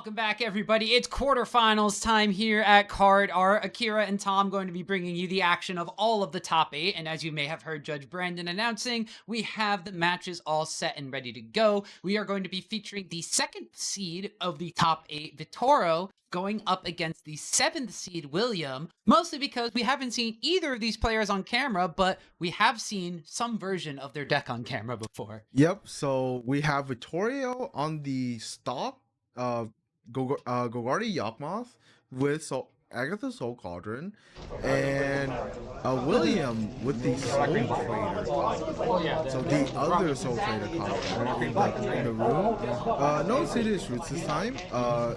Welcome back, everybody. It's quarterfinals time here at Card. Are Akira and Tom going to be bringing you the action of all of the top 8? And as you may have heard Judge Brandon announcing, we have the matches all set and ready to go. We are going to be featuring the 2nd seed of the top 8, Vitoro, going up against the 7th seed, William, mostly because we haven't seen either of these players on camera, but we have seen some version of their deck on camera before. Yep, so we have Vittorio on the stock Golgari Yawgmoth with Agatha Soul Cauldron, and William with the Soultrader. So the other Soultrader combo, like in the room. No serious roots this time.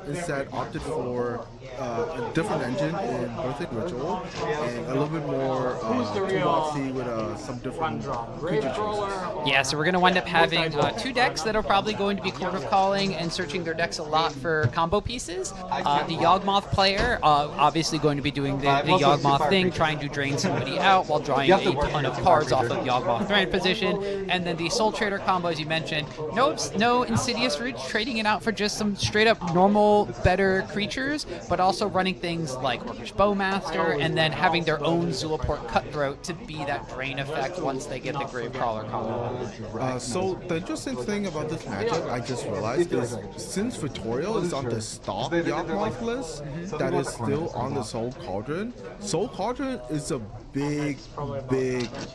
Instead, opted for a different engine in Birthing Ritual and a little bit more toolboxy with some different creature choices. Yeah, so we're going to wind up having 2 decks that are probably going to be Court of Calling and searching their decks a lot for combo pieces. The Yawgmoth player, obviously going to be doing the Yawgmoth thing, trying to drain somebody out while drawing a ton of cards off of Yawgmoth drain position. And then the Soultrader combo, as you mentioned, no Insidious Roots, trading it out for just some straight up normal, better creatures, but also running things like Orcish Bowmaster and then having their own Zulaport Cutthroat to be that drain effect once they get the Gravecrawler combo. So the interesting thing about this matchup, I just realized, is since Vittorio is on the stock Yawgmoth list, that is still on the Soul Cauldron. Soul Cauldron is a big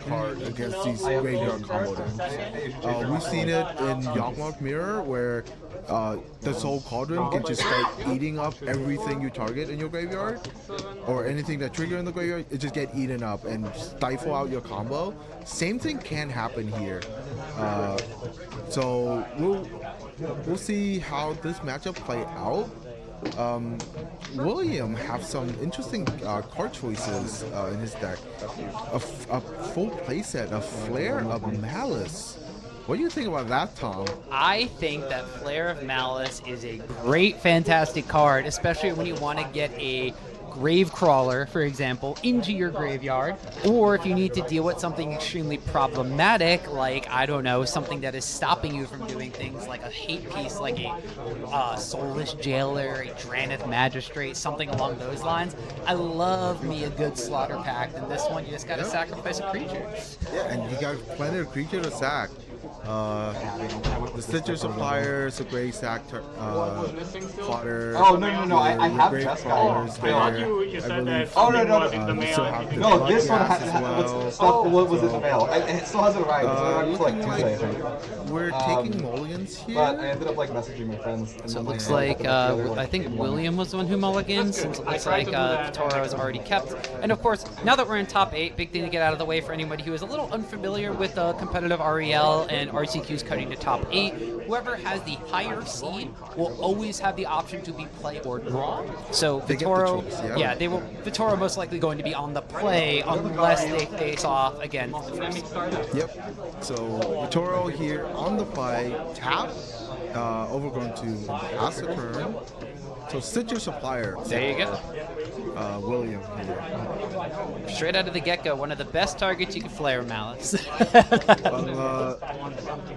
card against these graveyard combo decks. We've seen it in Yawgmoth Mirror where the Soul Cauldron can just start eating up everything you target in your graveyard, or anything that trigger in the graveyard, it just get eaten up and stifle out your combo. Same thing can happen here. So we'll see how this matchup play out. William have some interesting card choices in his deck. A full playset, a Flare of Malice. What do you think about that, Tom? I think that Flare of Malice is a great, fantastic card, especially when you want to get a Gravecrawler, for example, into your graveyard, or if you need to deal with something extremely problematic, like, I don't know, something that is stopping you from doing things like a hate piece, like a Soulless Jailer, a Dranith Magistrate, something along those lines. I love me a good Slaughter Pact, and this one you just gotta sacrifice a creature. Yeah, and you got plenty of creature to sack. The Stitcher Supplier is a great sack fodder. Oh, no, I have chest callers there. I thought you said that oh, no. No, this one has what was in the mail. It still hasn't arrived. It's like Tuesday, I think. We're taking mulligans here. But I ended up messaging my friends. And so it looks like, I think William was the one who mulliganed, since it looks like Vittorio is already kept. And of course, now that we're in top 8, big thing to get out of the way for anybody who is a little unfamiliar with competitive REL and RCQ's cutting to top 8. Whoever has the higher seed will always have the option to be play or draw. So Vittorio, Vittorio most likely going to be on the play unless they face off against the first seed. Yep. So Vittorio here on the play, tap, overgrown to pass the turn. So Stitcher Supplier. There you go. William here. Straight out of the get-go, one of the best targets you can Flare Malice.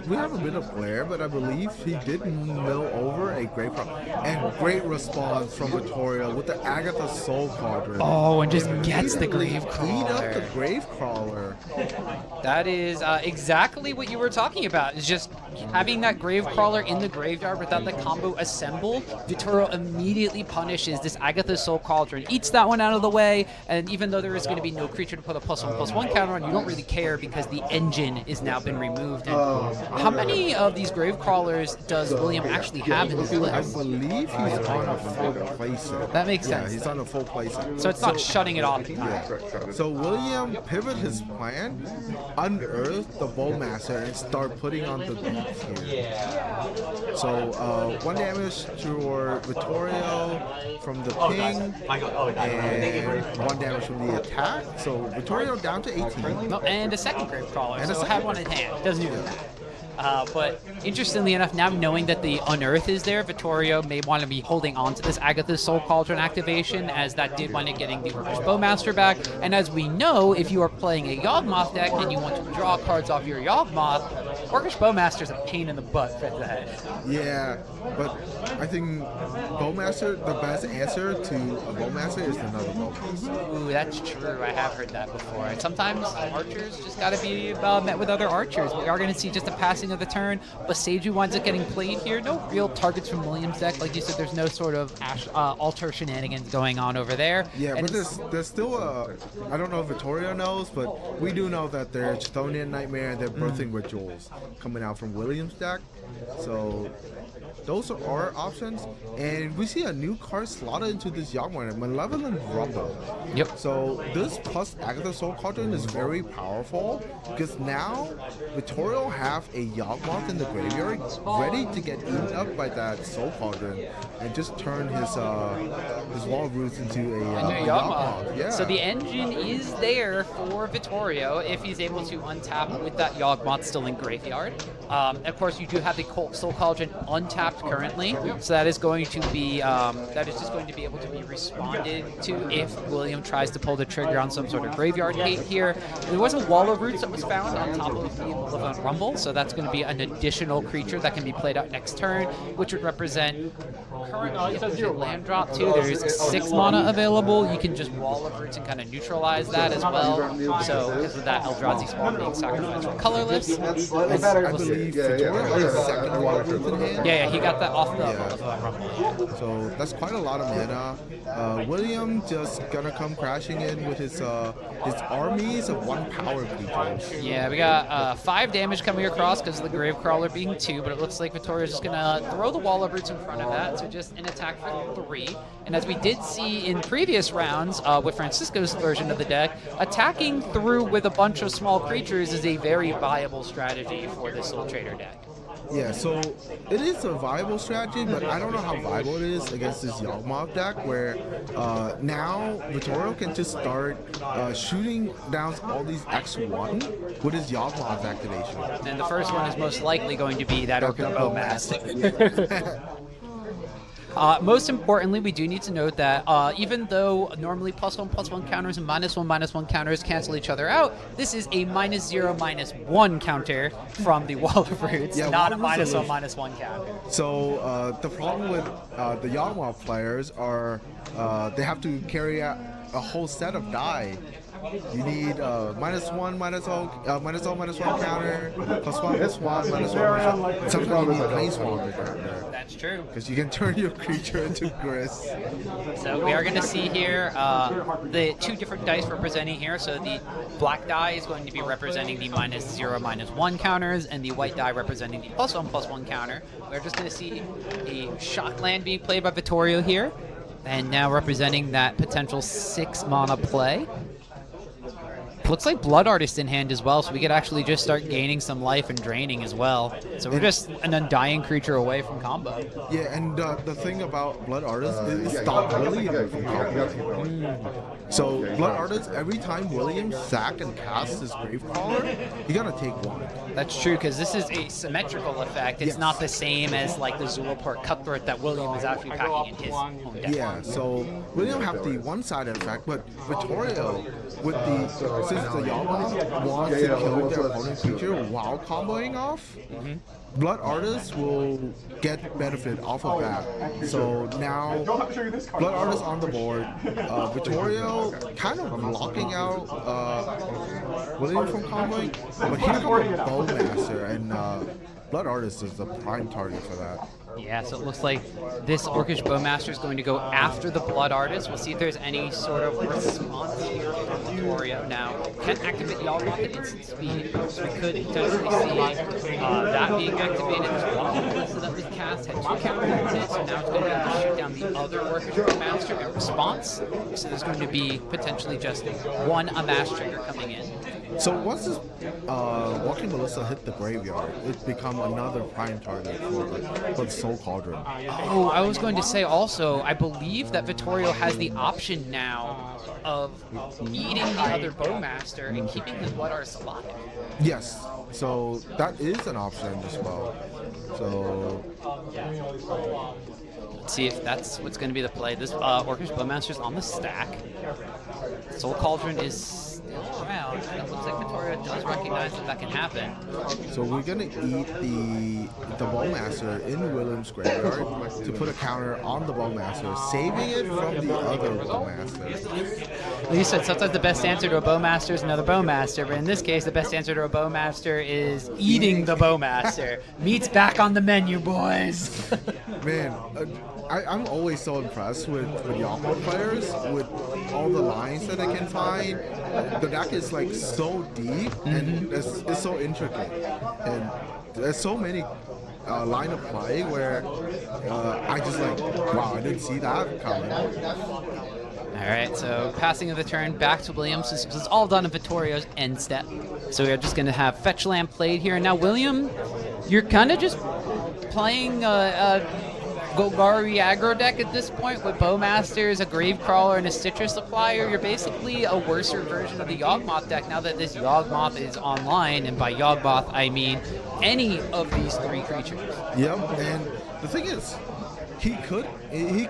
We have a bit of Flare, but I believe he did mill over a Gravecrawler. And great response from Vittorio with the Agatha Soul Cauldron. Oh, and just gets the Gravecrawler. Eat up the Gravecrawler. That is exactly what you were talking about. Is just having that Gravecrawler in the graveyard without the combo assembled. Vittorio immediately punishes this Agatha Soul Cauldron, eats that one out of the way, and even though there is going to be no creature to put a +1/+1 counter on, you don't really care because the engine is now been removed. And how many of these Gravecrawlers does William actually have in his list? I believe he's on a full playset. That makes sense. Yeah, he's on a full playset. So it's not shutting it off. Yeah. So William pivot his plan, unearth the Bowmaster, and start putting on the beats here. So 1 damage to Vittorio from the ping, and 1 damage from the attack. So Vittorio down to 18. No, and a second Gravecrawler, so have one in hand. Doesn't even matter. But interestingly enough, now knowing that the Unearth is there, Vittorio may want to be holding on to this Agatha Soul Cauldron activation, as that did wind up getting the Orcish Bowmaster back. And as we know, if you are playing a Yawgmoth deck and you want to draw cards off your Yawgmoth, Orcish Bowmaster's a pain in the butt for that. Yeah, but I think Bowmaster, the best answer to a Bowmaster is another Bowmaster. Ooh, that's true. I have heard that before. And sometimes archers just got to be met with other archers. We are going to see just a passing of the turn. Boseiju winds up getting played here. No real targets from Williams' deck. Like you said, there's no sort of altar shenanigans going on over there. Yeah, and but there's still a, I don't know if Vittorio knows, but we do know that there's Chthonian Nightmare and their Birthing Rituals coming out from Williams' deck. So those are our options. And we see a new card slotted into this Yawgmoth, Malevolent Rumble. Yep. So this plus Agatha Soul Cauldron is very powerful because now Vittorio have a Yawgmoth in the graveyard ready to get eaten up by that Soul Cauldron and just turn his Wall Roots into a Yawgmoth. Yeah. So the engine is there for Vittorio if he's able to untap with that Yawgmoth still in graveyard. Of course, you do have the Soul Cauldron untapped currently, so that is going to be just going to be able to be responded to if William tries to pull the trigger on some sort of graveyard gate here. There was a Wall of Roots that was found on top of the Malevolent Rumble, so that's going to be an additional creature that can be played out next turn, which would represent currently if there's a land drop too. There's 6 mana available. You can just Wall of Roots and kind of neutralize that as well. So because of that Eldrazi Spawn being sacrificed for colorless. I believe Vittorio has a second Wall of Roots in hand. Yeah, he got that off the Rumble. So that's quite a lot of mana. William just gonna come crashing in with his armies of 1 power creatures. Yeah, we got 5 damage coming across because of the Gravecrawler being 2, but it looks like Vittorio's just gonna throw the Wall of Roots in front of that, so just an attack for 3. And as we did see in previous rounds with Francisco's version of the deck, attacking through with a bunch of small creatures is a very viable strategy for this Soultrader deck. Yeah, so it is a viable strategy, but I don't know how viable it is against this Yawgmoth deck where now Vittorio can just start shooting down all these X1 with his Yawgmoth activation. And the first one is most likely going to be that Orcish Bowmaster. Most importantly, we do need to note that even though normally +1/+1 counters and -1/-1 counters cancel each other out, this is a -0/-1 counter from the Wall of Roots, not a -1/-1 counter. So the problem with the Yawgmoth players are they have to carry out a whole set of die. You need -1/-0, -1/-1 counter, +1/+1, sometimes you need Planeswalker counter. That's true. Because you can turn your creature into Gris. So we are going to see here the 2 different dice representing here. So the black die is going to be representing the -0/-1 counters, and the white die representing the +1/+1 counter. We're just going to see a shot land being played by Vittorio here, and now representing that potential 6 mana play. Looks like Blood Artist in hand as well, so we could actually just start gaining some life and draining as well. So we're just an undying creature away from combo. Yeah, and the thing about Blood Artist is stop William from combo. So Blood Artist, every time William sack and casts his Gravecrawler, you gotta take 1. That's true, because this is a symmetrical effect. It's not the same as like the Zulaport Cutthroat that William is actually packing in his own deck. Yeah, so William have the one-sided effect, but Vittorio, with the since the Yawgmoth wants to kill their opponent's creature while comboing off, Blood Artist will get benefit off of that. So now, Blood Artist on the board, Vittorio kind of blocking out William from comboing, but here comes Bowmaster, and Blood Artist is the prime target for that. Yeah, so it looks like this Orcish Bowmaster is going to go after the Blood Artist. We'll see if there's any sort of response here from Vittorio. Now, can't activate Yawgmoth at instant speed, so we could potentially see that being activated as well. So that was cast, had 2 counters in it, so now it's going to be able to shoot down the other Orcish Bowmaster in response. So there's going to be potentially just 1 Amass trigger coming in. So once this Walking Melissa hit the graveyard, it become another prime target for the Soul Cauldron. Oh, I was going to say also, I believe that Vittorio has the option now of eating the other Bowmaster and keeping his Blood Artist alive. Yes, so that is an option as well. So let's Let's see if that's what's going to be the play. This Orcish Bowmaster's on the stack. Soul Cauldron is still around, and it looks like Vittorio does recognize that that can happen. So we're gonna eat the Bowmaster in William's graveyard to put a counter on the Bowmaster, saving it from the other Bowmaster. You said sometimes the best answer to a Bowmaster is another Bowmaster, but in this case, the best answer to a Bowmaster is eating the Bowmaster. Meat's back on the menu, boys. Man, I'm always so impressed with Yawgmoth players, with all the lines that they can find. The deck is like so deep and it's so intricate, and there's so many line of play where I just like, wow, I didn't see that coming. All right, so passing of the turn back to Williams. This is all done in Vittorio's end step. So we are just going to have Fetch Land played here. And now, William, you're kind of just playing Golgari aggro deck at this point with Bowmasters, a Gravecrawler, and a Stitcher Supplier. You're basically a worser version of the Yawgmoth deck now that this Yawgmoth is online, and by Yawgmoth I mean any of these three creatures. Yep, and the thing is, he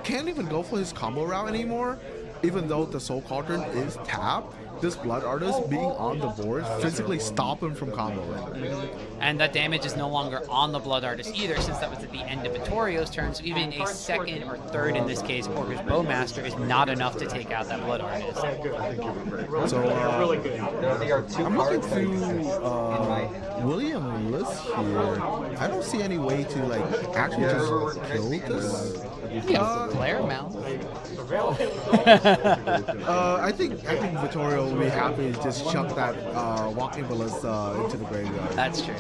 can't even go for his combo route anymore, even though the Soul Cauldron is tapped. This Blood Artist being on the board physically stop him from comboing. And that damage is no longer on the Blood Artist either, since that was at the end of Vittorio's turn, so even a second or third, in this case, Orcish Bowmaster is not enough to take out that Blood Artist. So, I'm looking through William's list here. I don't see any way to, like, actually just kill this. Yeah, Flare Mount. I think Vittorio will be happy to just chuck that Walking Ballista into the graveyard. That's true.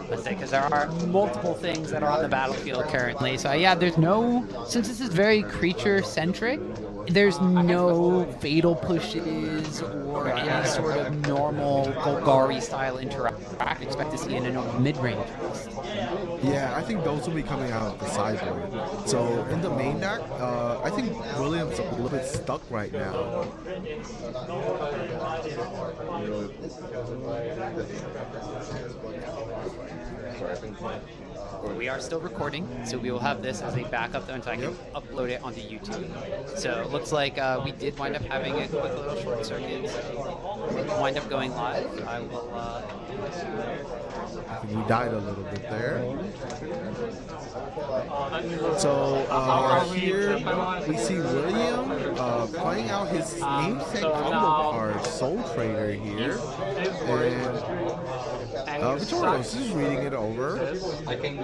Let's say, because there are multiple things that are on the battlefield currently. So yeah, there's no, since this is very creature centric, there's no fatal pushes or any sort of normal Golgari style interact. Expect to see in a normal mid-range. Yeah, I think those will be coming out of the sideboard. So in the main deck, I think William's a little bit stuck right now. We are still recording, so we will have this as a backup until I can upload it onto YouTube. So it looks like we did wind up having a quick little short circuit. Wind up going live. I will. I think we died a little bit there. So here we see William playing out his namesake combo card, Soultrader here, and Vittorio is just reading it over. I can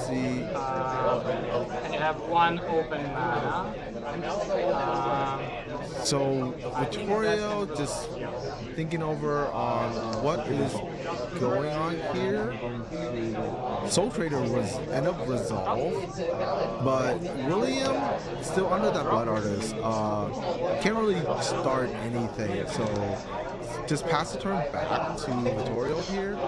see. And you have one open mana. So Vittorio just thinking over on what is going on here. Soultrader was end up resolved, but William still under that Blood Artist. Can't really start anything, so just pass the turn back to Vittorio here.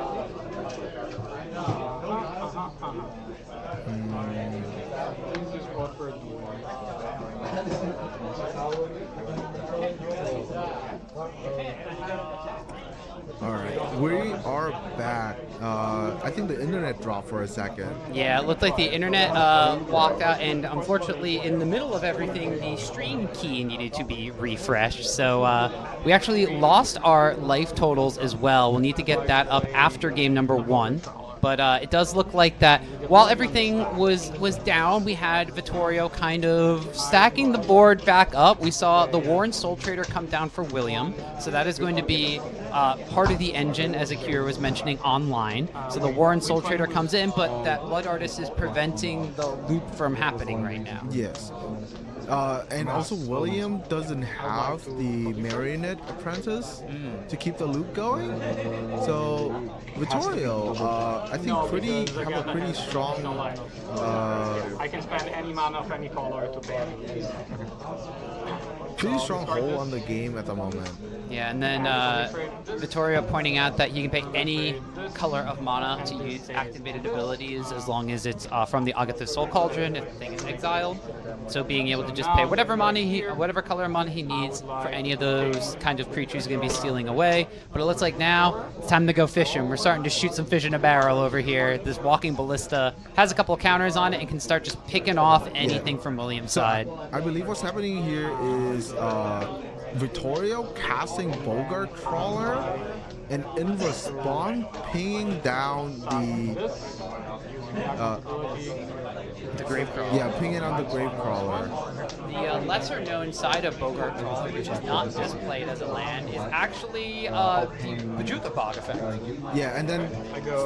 Alright, we are back. I think the internet dropped for a second. Yeah, it looked like the internet walked out, and unfortunately, in the middle of everything, the stream key needed to be refreshed. So we actually lost our life totals as well. We'll need to get that up after game number 1. But it does look like that while everything was down, we had Vittorio kind of stacking the board back up. We saw the Warren Soultrader come down for William. So that is going to be part of the engine, as Akira was mentioning, online. So the Warren Soultrader comes in, but that Blood Artist is preventing the loop from happening right now. Yes. And also William doesn't have the Marionette Apprentice to keep the loop going. So Vittorio, I think have a pretty strong. I can spend any mana of any color to pay. Pretty strong hold on the game at the moment. Yeah, and then Vittorio pointing out that he can pay any color of mana to use activated abilities as long as it's from the Agathos Soul Cauldron if the thing is exiled. So being able to just pay whatever whatever color of mana he needs for any of those kind of creatures going to be stealing away. But it looks like now it's time to go fishing. We're starting to shoot some fish in a barrel over here. This Walking Ballista has a couple of counters on it and can start just picking off anything from William's side. I believe what's happening here is Vittorio casting Golgari Crawler, and in response, pinging down The Grave Crawler. yeah, pinging on the Grave Crawler. The lesser known side of Golgari Crawler, which is not just played as a land, is actually the Majuka Bog effect. Yeah, and then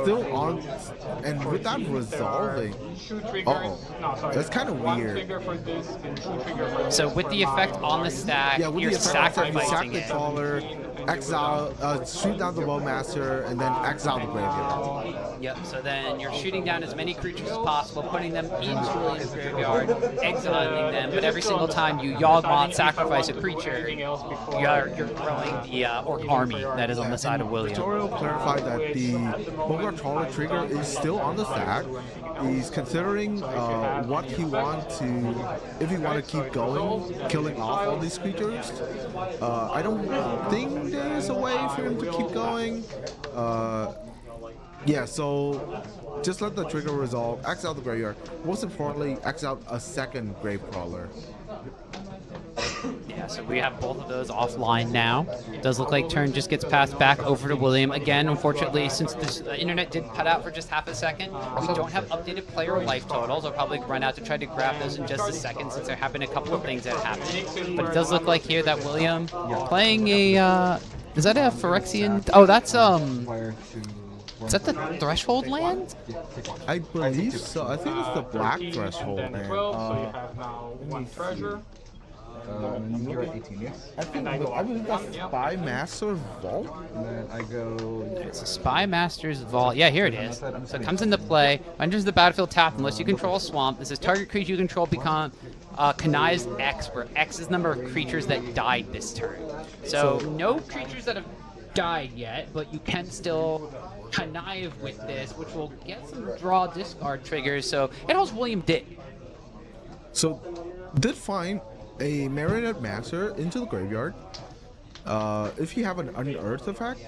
still on, and with that resolving. That's kind of weird. So with the effect on the stack, Yeah, with you're the effect, you sack sacrificing the it. Crawler, exile, shoot down the Bowmaster, and then exile the Graveyard. Yep, so then you're shooting down as many creatures as possible, putting them into William's graveyard, exiling them, but every single time you Yawgmoth sacrifice a creature, you're growing the Orc army that is on the side of William. Victorio clarified that the Golgari Crawler trigger is still on the stack. He's considering what he wants to, if he want to keep going, killing off all these creatures. I don't think there's a way for him to keep going. Yeah, so just let the trigger resolve, exile the graveyard. Most importantly, exile a second Grave Crawler. Yeah, so we have both of those offline now. Does look like turn just gets passed back over to William. Again, unfortunately, since the internet did cut out for just half a second, we don't have updated player life totals. I'll probably run out to try to grab those in just a second since there have been a couple of things that happened. But it does look like here that William playing a... is that a Phyrexian? Oh, that's... Is that the Threshold land? I believe so. I think it's the Black Threshold land. 12, so you have now 1 treasure. You're at 18, yes? I believe that's Spy Master Vault. And then I go... It's a Spy Master's Vault. Yeah, here it is. So it comes into play, enters the battlefield tapped unless you control a swamp. This is target creature you control become connived X, where X is the number of creatures that died this turn. So no creatures that have died yet, but you can still connive with this, which will get some draw discard triggers. So it holds William did. So did find a Marionette Master into the graveyard. If you have an unearthed effect,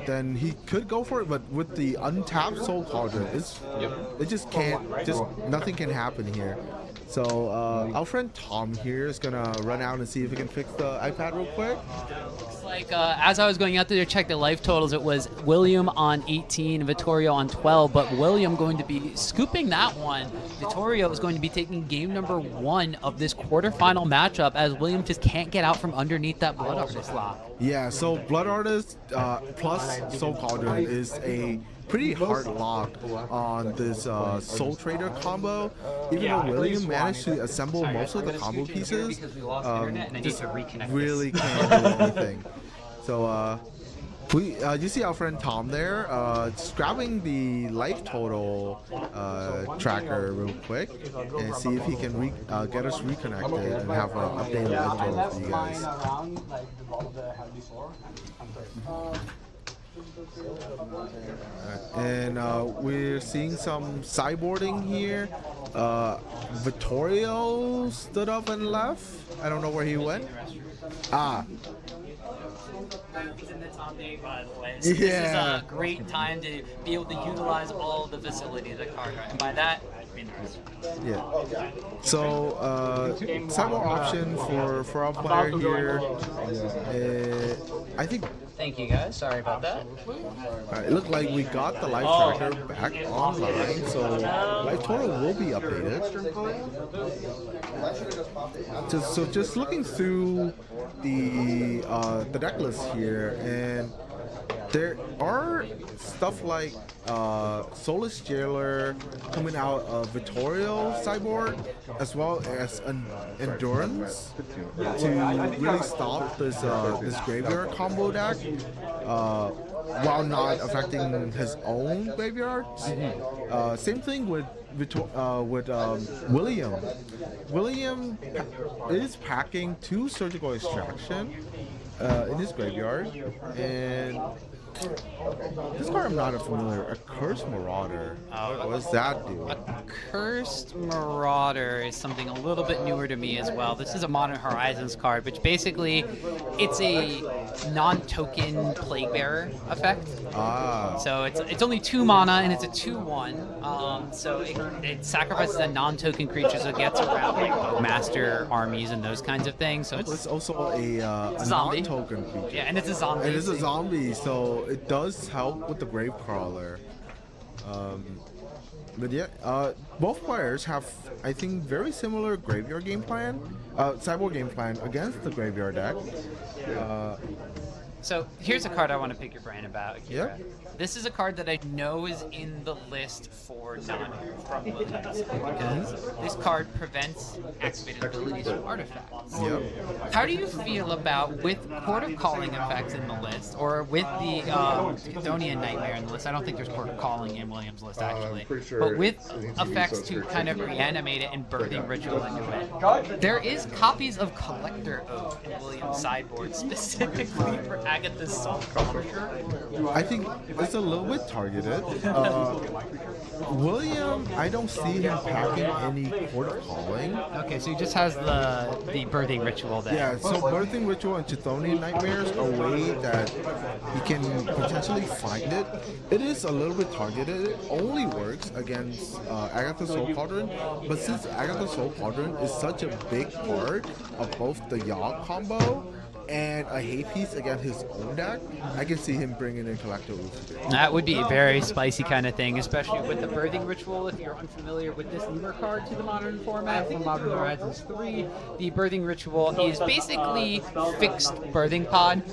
then he could go for it, but with the untapped Soul Cauldron, it just can't, nothing can happen here. So our friend Tom here is gonna run out and see if he can fix the iPad real quick. Looks like as I was going out there to check the life totals, it was William on 18, Vittorio on 12, but William going to be scooping that one. Vittorio is going to be taking game number 1 of this quarterfinal matchup as William just can't get out from underneath that Blood Artist lock. Yeah, so Blood Artist plus Soul Cauldron is a pretty hard lock on this Soultrader combo. Even though William managed to assemble most of the combo pieces, just really can't do anything. So you see our friend Tom there, just grabbing the life total tracker real quick and see if he can get us reconnected and have an updated life total for you guys. And we're seeing some sideboarding here. Vittorio stood up and left. I don't know where he went. He's in the top 8, by the way. So this is a great time to be able to utilize all the facilities at Card Right. And by that, I mean the rest. Yeah. So, sideboard option for our player here. I think. Thank you guys. Sorry about that. It looked like we got the life tracker back online, so life total will be updated. So just looking through the deck list here, and there are stuff like Soulless Jailer coming out of Vittorio sideboard, as well as an Endurance to really stop this this graveyard combo deck, while not affecting his own graveyards. Same thing with William. William is packing 2 Surgical Extraction in his graveyard, and This card I'm not familiar. A Cursed Marauder. What does that do? A Cursed Marauder is something a little bit newer to me as well. This is a Modern Horizons card, which basically it's a non-token Plague Bearer effect. So it's only 2 mana and it's a 2/1. So it sacrifices a non-token creature, so it gets around like master armies and those kinds of things. So It's also a zombie. non-token creature. Yeah, and it's a zombie. It is a zombie, so it does help with the Gravecrawler. But yeah, both players have, I think, very similar graveyard game plan, sideboard game plan against the graveyard deck. So here's a card I want to pick your brain about, Akira. Yeah. This is a card that I know is in the list for Nanu from Williams because this card prevents activated abilities from artifacts. Yep. How do you feel about, with Court of Calling effects in the list, or with the Chthonian Nightmare in the list? I don't think there's Court of Calling in Williams' list, actually. But with effects to kind of reanimate it and Birthing Ritual into it, there is copies of Collector Oath in Williams' sideboard specifically for Agatha's Soultrader. I think it's a little bit targeted. William, I don't see him packing any Court of Calling. Okay, so he just has the Birthing Ritual there. Yeah, so Birthing Ritual and Chthonian Nightmares are a way that he can potentially find it. It is a little bit targeted. It only works against Agatha Soul Cauldron, but since Agatha Soul Cauldron is such a big part of both the Yawg combo and a hate piece against his own deck, I can see him bringing in Collector Oath. That would be a very spicy kind of thing, especially with the Birthing Ritual. If you're unfamiliar with this newer card to the Modern format from Modern Horizons 3, the Birthing Ritual is basically fixed Birthing Pod.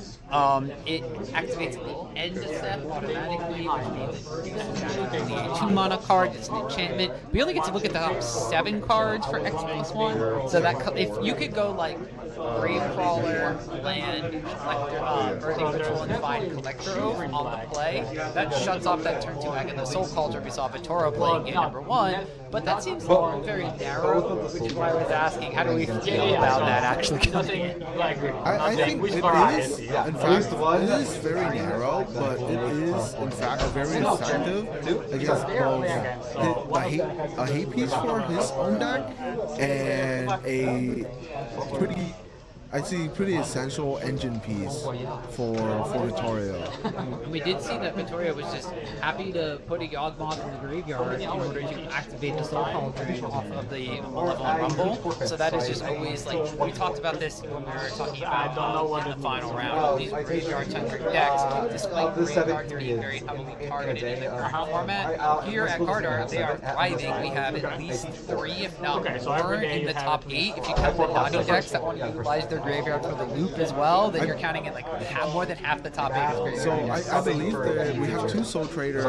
It activates at the end of step automatically, which means it produces a 2-mana card. It's an enchantment. We only get to look at the top 7 cards for X+1, so that if you could go like Gravecrawler, Land, Collector, Birthing Ritual, and find Collector Oath on the play, that shuts off that turn 2 Agatha Soul Cauldron we saw Vittorio playing game number 1, but that seems very narrow, which is why I was asking, how do we feel about that actually coming in? I think it is, in fact, it is very narrow, but it is, in fact, very effective against both a hate piece for his own deck and a pretty essential engine piece for Vittorio. And we did see that Vittorio was just happy to put a Yawgmoth in the graveyard in order to activate the Soul Cauldron off of the level Rumble. So that is just always, like, we talked about this when we were talking about in the final round. These graveyard-centric decks, despite graveyards being very heavily targeted in the current format, here at Cardart, they are thriving. We have at least 3, if not more, in the top 8. If you count the Nani decks that want to utilize their graveyard for the loop as well, then you're counting it like more than half the top 8 is graveyard. So I believe that we have 2 Soultrader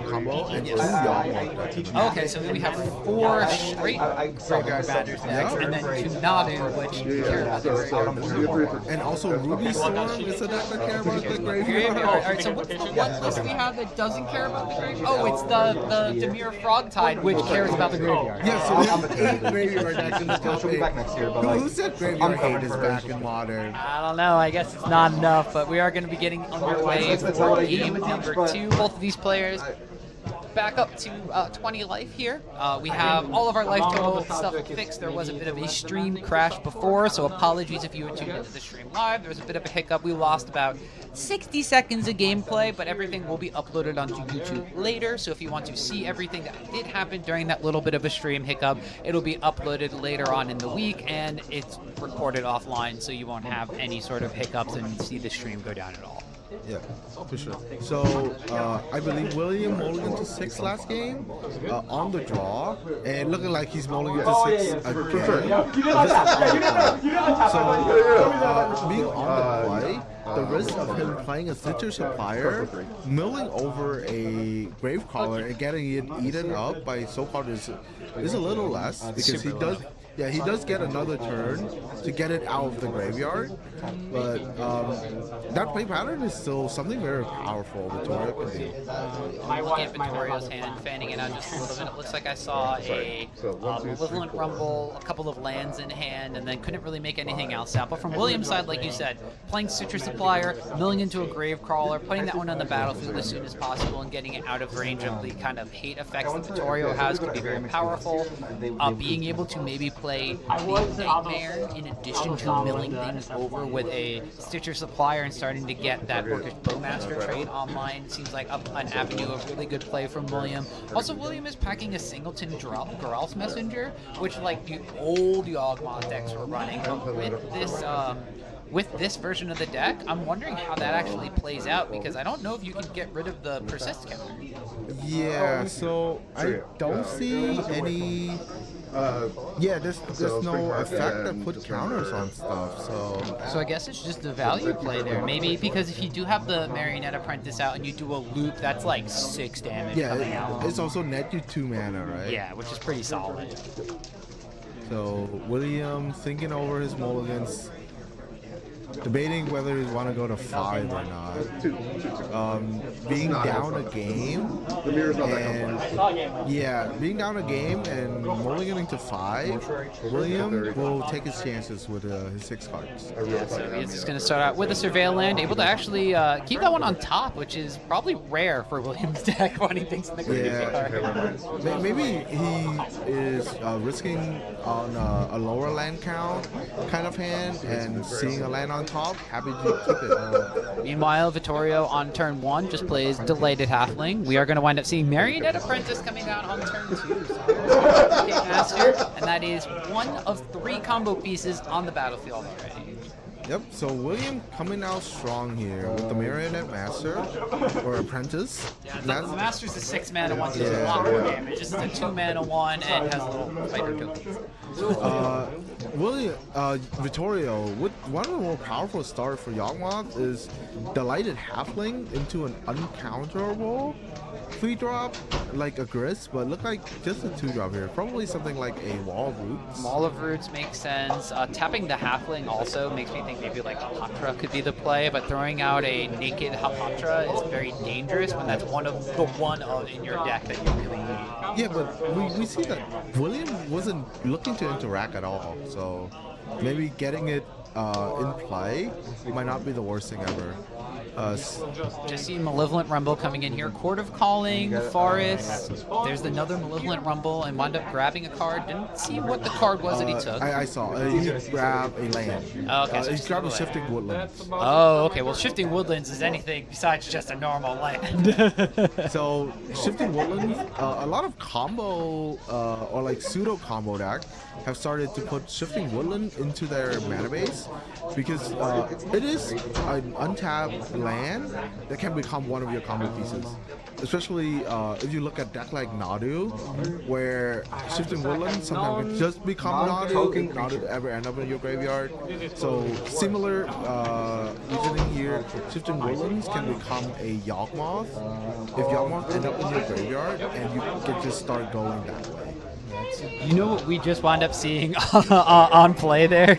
combo and 2 Yawgmoth. Okay, so we have 4 straight graveyard batters decks, and then 2 Nadu, which care about the graveyard. And also Ruby Storm is a deck that care about the graveyard. Alright, so what's the one list we have that doesn't care about the graveyard? Oh, it's the Demir Frogtide, which cares about the graveyard. Yeah, so we have 8 graveyard decks in the top 8. back next year, but like, Who said graveyard hate is back in Modern? I don't know, I guess it's not enough, but we are going to be getting underway for game number 2. Both of these players back up to 20 life here. We have all of our life total stuff fixed. There was a bit of a stream crash before, so apologies if you were tuned into the stream live. There was a bit of a hiccup. We lost about 60 seconds of gameplay, but everything will be uploaded onto YouTube later. So if you want to see everything that did happen during that little bit of a stream hiccup, it'll be uploaded later on in the week, and it's recorded offline, so you won't have any sort of hiccups and see the stream go down at all. Yeah, for sure. So, I believe William mulliganed to 6 last game on the draw, and looking like he's mulliganed to 6 again. So, being on the play, the risk of him playing a Stitcher Supplier, milling over a Gravecrawler and getting it eaten up by Soulcaller is a little less, because Yeah, he does get another turn to get it out of the graveyard, but that play pattern is still something very powerful Vittorio can do. Looking at Vittorio's hand, fanning it out just a little bit, it looks like I saw a Malevolent Rumble, a couple of lands in hand, and then couldn't really make anything else out. But from William's side, like you said, playing Citrus Supplier, milling into a Grave Crawler, putting that one on the battlefield as soon as possible, and getting it out of range of the kind of hate effects that Vittorio has could be very powerful. Being able to maybe play the Nightmare in addition to milling things over with a Stitcher Supplier and starting to get that Orcish Bowmaster trade online seems like an avenue of really good play from William. Also, William is packing a Singleton Geralf's Messenger, which like the old Yawgmoth decks were running, but with this version of the deck, I'm wondering how that actually plays out, because I don't know if you can get rid of the persist counter. Yeah, so I don't see any. Yeah, there's no effect that put counters on stuff, So I guess it's just the value play there. Maybe because if you do have the Marionette Apprentice out and you do a loop, that's like 6 damage coming out. It's also net you 2 mana, right? Yeah, which is pretty solid. So William thinking over his mulligans, debating whether he want to go to 5 or not. Being down a game, and being down a game and mulliganing to 5, William will take his chances with his 6 cards. Yeah, so he's just going to start out with a Surveil land, able to actually keep that one on top, which is probably rare for William's deck, wanting things in the graveyard. Maybe he is risking on a lower land count kind of hand and seeing a land on top, happy to keep it. Meanwhile, Vittorio on turn 1 just plays Delighted Halfling. We are going to wind up seeing Marionette Apprentice coming out on turn 2. So Master, and that is 1 of 3 combo pieces on the battlefield already. Yep, so William coming out strong here with the Marionette Master, or Apprentice. Yeah, the Master's a 6 mana one, so it's a lot more damage. This is a 2 mana one and has a little fighter tokens. Vittorio, one of the more powerful starts for Yawgmoth is Delighted Halfling into an uncounterable 3-drop, like a Gris, but look like just a 2-drop here. Probably something like a Wall of Roots. Wall of Roots makes sense. Tapping the Halfling also makes me think maybe like Hapatra could be the play, but throwing out a naked Hapatra is very dangerous when that's one of in your deck that you really need. Yeah, but we see that William wasn't looking to interact at all, so maybe getting it in play might not be the worst thing ever. Just see Malevolent Rumble coming in here. Court of Calling, Forest. There's another Malevolent Rumble, and wound up grabbing a card. Didn't see what the card was that he took. I saw. He grabbed a land. Oh, okay. So he grabbed a Shifting Woodlands. Oh, okay. Well, Shifting Woodlands is anything besides just a normal land. So Shifting Woodlands, a lot of combo or like pseudo combo deck have started to put Shifting Woodland into their mana base because it is an untapped land that can become one of your combo pieces. Especially if you look at deck like Nadu, where Shifting Woodland sometimes can just become Nadu if Nadu ever end up in your graveyard. So similar reasoning here, Shifting Woodlands can become a Yawgmoth if Yawgmoth end up in your graveyard and you can just start going that way. You know what we just wound up seeing on play there?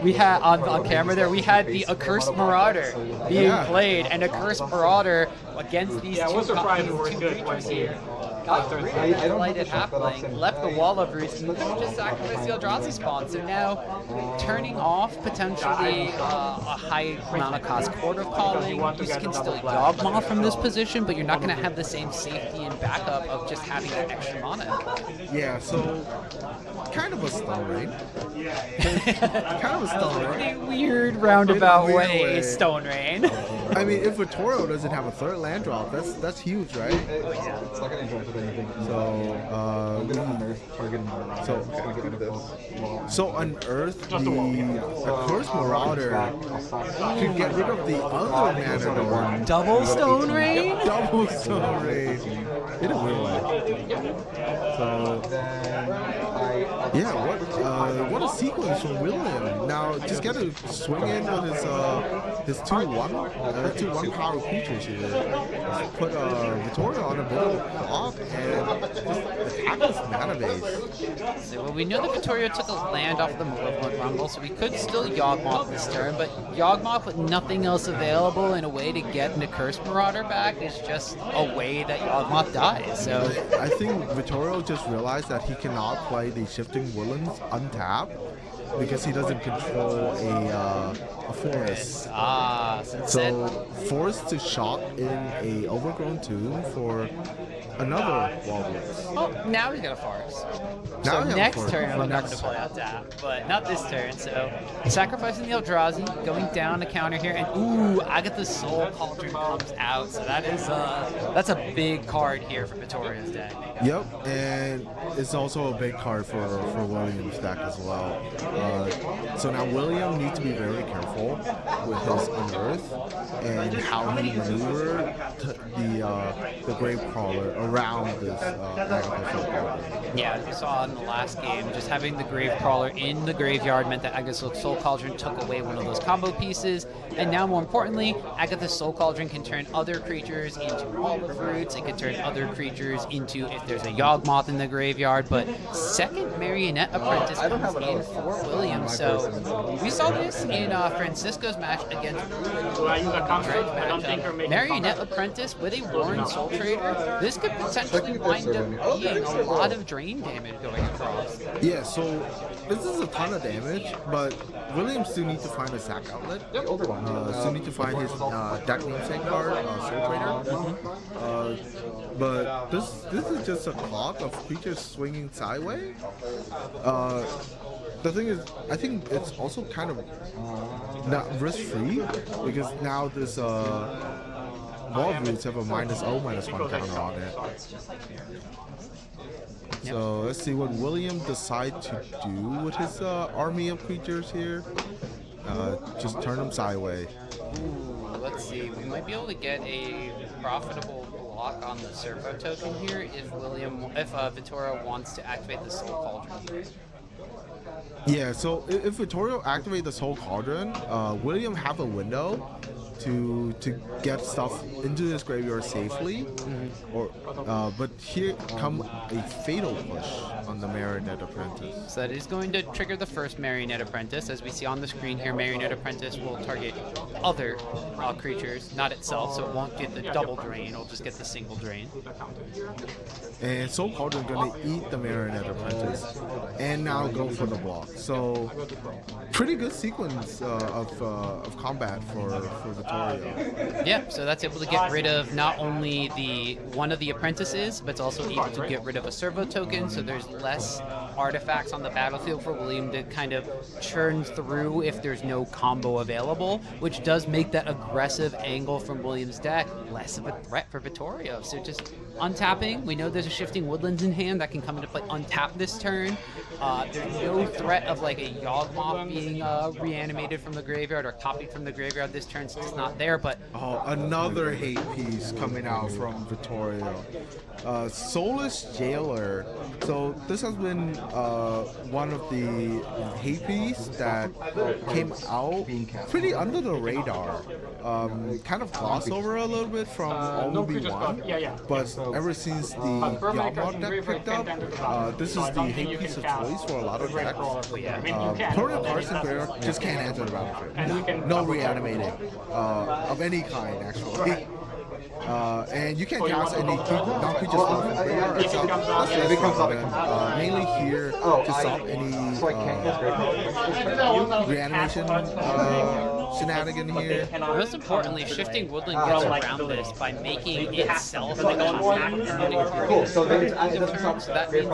We had on camera there, we had the Accursed Marauder being played, and Accursed Marauder against these two creatures here. Got rid of the Delighted Halfling, left the Wall of Roots, and then just sacrificed the Eldrazi spawn. So now, turning off potentially a high mana cost Court of Calling, you can still Yawgmoth from this position, but you're not going to have the same safety and backup of just having that extra mana. Yeah, so kind of a Stone Rain. Kind of a Stone Rain. Weird roundabout way, Stone Rain. I mean, if Vittorio doesn't have a 3rd land drop, that's huge, right? Oh yeah, it's not gonna interact with anything. So unearth the Accursed Marauder to get rid of the other mana door. Double Stone Rain? Double Stone Rain. In a weird way. So Then I Yeah, what a sequence from William. Now just get to swing in with his 2-1 power creatures here. Put Vittorio on a bit of a clock and just attack this mana base. So, well, we know that Vittorio took a land off the Malevolent Rumble, so we could still Yawgmoth this turn, but Yawgmoth with nothing else available and a way to get the Curse Marauder back is just a way that Yawgmoth dies. So I think Vittorio just realized that he cannot play the Shifting Woodlands untapped because he doesn't control a forest. So forced to shock in a Overgrown Tomb for another Wildwoods. Oh, now he's got a forest. Now So we have a next forest. turn For we're next going to play out tap, but not this turn. So sacrificing the Eldrazi, going down the counter here, and ooh, Agatha's Soul Cauldron comes out. So that is that's a big card here for Vittorio's deck. Yep, and it's also a big card for William's deck as well. So now William needs to be very careful with his Unearth and how he maneuver the Gravecrawler around this Agatha Soul Cauldron. Yeah, as we saw in the last game, just having the Gravecrawler in the graveyard meant that Agatha's Soul Cauldron took away one of those combo pieces, and now more importantly, Agatha's Soul Cauldron can turn other creatures into Olive Roots, it can turn other creatures into, if there's a Yawgmoth in the graveyard, but second Marionette Apprentice comes in for Williams. So we saw this in Francisco's match against Marionette Apprentice with a Warren Soultrader. This could potentially wind up being a lot of drain damage going across. Yeah, so this is a ton of damage, but William still needs to find a sack outlet. Still need to find his deck namesake card, Soultrader. But this is just a clock of creatures swinging sideways. The thing is, I think it's also kind of not risk-free because now this Wild Roots have a -0/-1 counter on it. So let's see what William decides to do with his army of creatures here. Just turn them sideways. Ooh, let's see. We might be able to get a profitable block on the servo token here if Vittorio wants to activate the Soul Cauldron here. Yeah, so if Vittorio activates the Soul Cauldron, William have a window to get stuff into his graveyard safely, but here come a fatal push on the Marionette Apprentice. So that is going to trigger the first Marionette Apprentice. As we see on the screen here, Marionette Apprentice will target other creatures, not itself, so it won't get the double drain, it'll just get the single drain. And Soul Cauldron gonna eat the Marionette Apprentice, and now go for the block. So pretty good sequence of combat for Vittorio. Yeah, so that's able to get rid of not only one of the apprentices, but it's also able to get rid of a servo token, so there's less artifacts on the battlefield for William to kind of churn through if there's no combo available, which does make that aggressive angle from William's deck less of a threat for Vittorio. So just untapping, we know there's a Shifting Woodlands in hand that can come into play untap this turn. There's no threat of like a Yawgmoth being reanimated from the graveyard or copied from the graveyard this turn, so it's not there, but... Oh, another hate piece coming out from Vittorio. Soulless Jailer. So this has been one of the hate pieces that came out pretty under the radar. Kind of glossed over a little bit from OB1, but ever since the Yawgmoth deck picked up, this is the hate piece of choice for a lot of decks. Permanent cards in graveyard just can't enter the battlefield. No reanimating of any kind, actually. And you can't cast any non-creature spells from graveyard itself. If it comes up, mainly here to stop any reanimation shenanigan here. Most importantly, Shifting Woodland gets around this by making itself like a card. So that means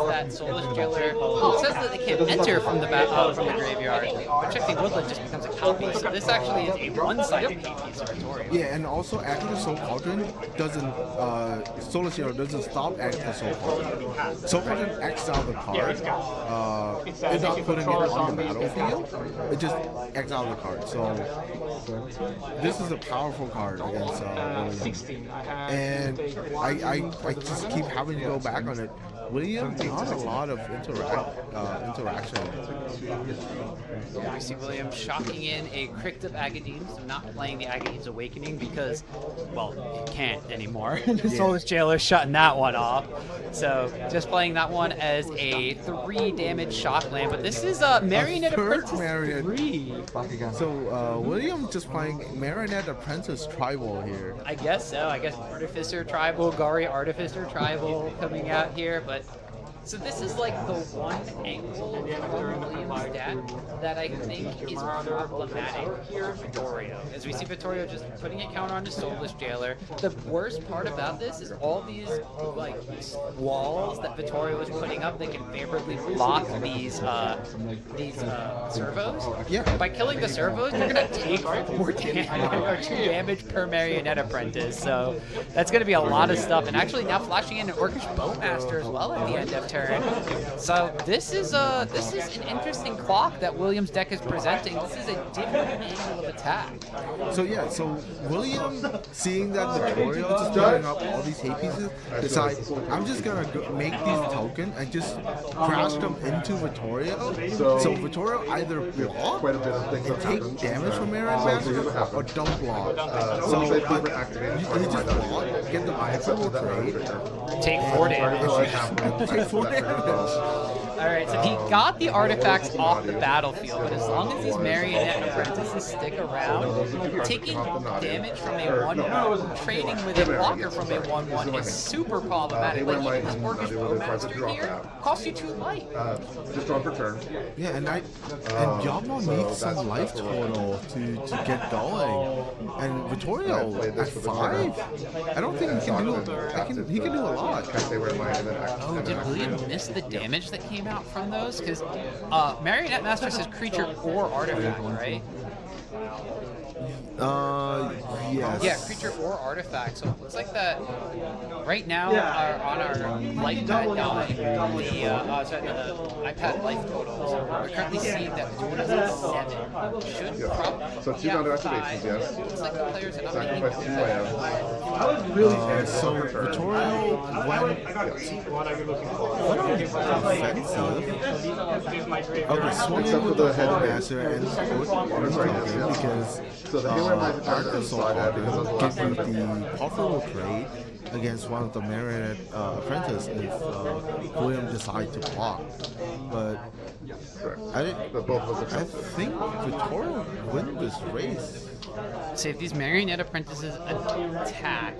that Soulless Jailer says that they can't enter from the graveyard, but Shifting Woodland just becomes a copy. So this actually is a one-sided hate piece of Vittorio. Yeah, and also Agatha Soul Cauldron doesn't Soulless Jailer doesn't stop Agatha Soul Cauldron. Soul Cauldron X out the card. It's not putting it on the battlefield. It just X out the card. So this is a powerful card against William. And I just keep having to go back on it. William, not a lot of interaction. We see William shocking in a Crypt of Agadine, so not playing the Agadine's Awakening because, well, it can't anymore. The Soulless Jailer shutting that one off. So just playing that one as a 3 damage shock land, but this is a Marionette Apprentice 3. So William just playing Marionette Apprentice Tribal here. I guess so. I guess Artificer Tribal, Golgari Artificer Tribal coming out here, but so this is like the one angle from William's deck that I think is problematic for Vittorio. As we see Vittorio just putting a counter on the Soulless Jailer. The worst part about this is all these like walls that Vittorio is putting up that can favorably block these servos. Yeah. By killing the servos, you're gonna take 4 damage or 2 damage per Marionette Apprentice. So that's gonna be a lot of stuff. And actually now flashing in an Orcish Bowmaster as well at the end of turn. So this is an interesting clock that William's deck is presenting. This is a different angle of attack. So yeah, so William, seeing that Vittorio is just throwing up all these hate pieces, decides I'm just gonna make these tokens and just crash them into Vittorio. So Vittorio either block and take damage from Aaron Master or don't block. So but he just block, get the possible trade, Take 4 damage. take 4 damage. Alright, so he got the artifacts off the battlefield, but as long as these Marionette Apprentices stick around, taking damage from a 1-1, trading with a blocker from a 1-1 is super problematic. Like even this Orcish Bowmaster here costs you 2 life. Just draw for turn. Yeah, and Yawgmoth needs some life total to get going. And Vittorio at 5, I don't think he can do. He can do a lot. Oh, did William miss the damage that came out from those? Because Marionette Master says creature or artifact, right? Yes. Yeah, creature or artifact. So it looks like that right now on our life pad die, the iPad life totals, we're currently seeing that Vittorio is at 7. Should probably So 2 down to activations, yes. Looks like the players are not making Sacrifice 2 lands. So Vittorio went What are you looking for? offensive. Okay, swung in with the Headmaster and because after Soultrader gives you the profitable trade against one of the Marionette Apprentice if William decides to block. But I think Vittorio win this race. So if these Marionette Apprentices attack,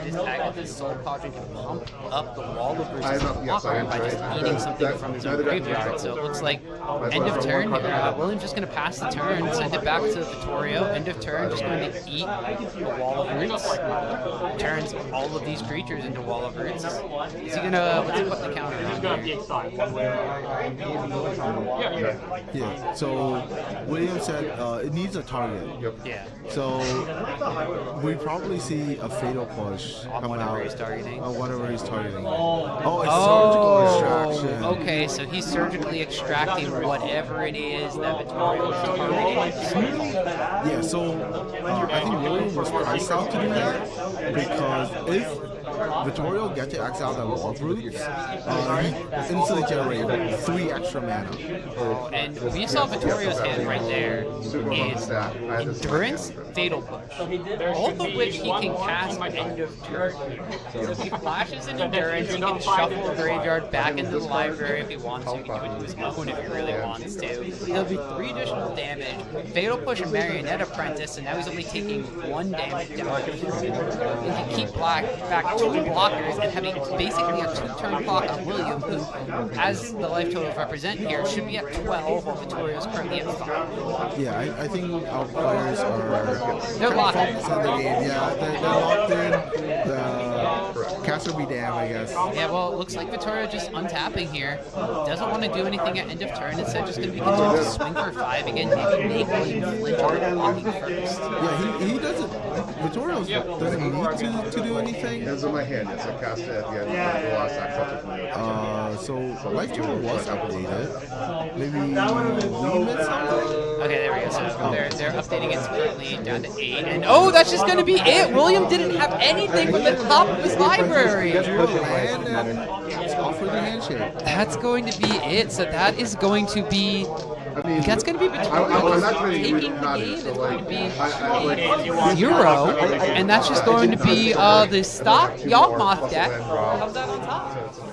this Agatha's Soul Cauldron can pump up the wall of resistance blocker by just eating something from his own graveyard. So it looks like end of turn, William's just going to pass the turn, send it back to Vittorio. End of turn, just going to eat a wall of roots. Turns all of these creatures into wall of roots. Is he going to, what's he put the counter on here? Yeah, so William said it needs a target. Yeah. So we probably see a Fatal Push On come whatever out he's targeting. on whatever he's targeting. Oh, it's surgical extraction. Okay, so he's surgically extracting whatever it is that Vittorio is targeting. Yeah, so I think William was priced out to do that because if Vittorio gets to X out the Wall of Roots, he instantly generated 3 extra mana. And we saw Vittorio's hand right there is Endurance, Fatal Push, all of which he can cast end of turn. So if he flashes in Endurance, he can shuffle the graveyard back into the library if he wants to. He can do it to his own if he really wants to. There'll be 3 additional damage. Fatal Push and Marionette Apprentice, and now he's only taking 1 damage down. And he keep back 2 blockers and having basically a 2-turn clock on William, who, as the life totals represent here, should be at 12, while Vittorio's currently at 5. Yeah, I think our players are They're locked in. focused on the game. Yeah, they're locked in. The caster be damned, I guess. Yeah, well, it looks like Vittorio just untapping here. Doesn't want to do anything at end of turn. Instead, just going to be continuing to swing for 5 again. Maybe make William flinch on blocking first. Yeah, he doesn't. Vittorio doesn't need to do anything. Hands in my hand, yes. I cast it at the end of the last act. So life total was updated. Maybe we missed something. Okay, there we go. So they're updating it currently down to 8. And oh, that's just going to be it. William didn't have anything from the top of his library. temporary. You guys push it right, And doesn't then matter. offer the handshake. That's going to be it. So that is going to be. That's going to be taking the game. It's going to be 0, and that's just going to be the stock Yawgmoth deck comes out on top.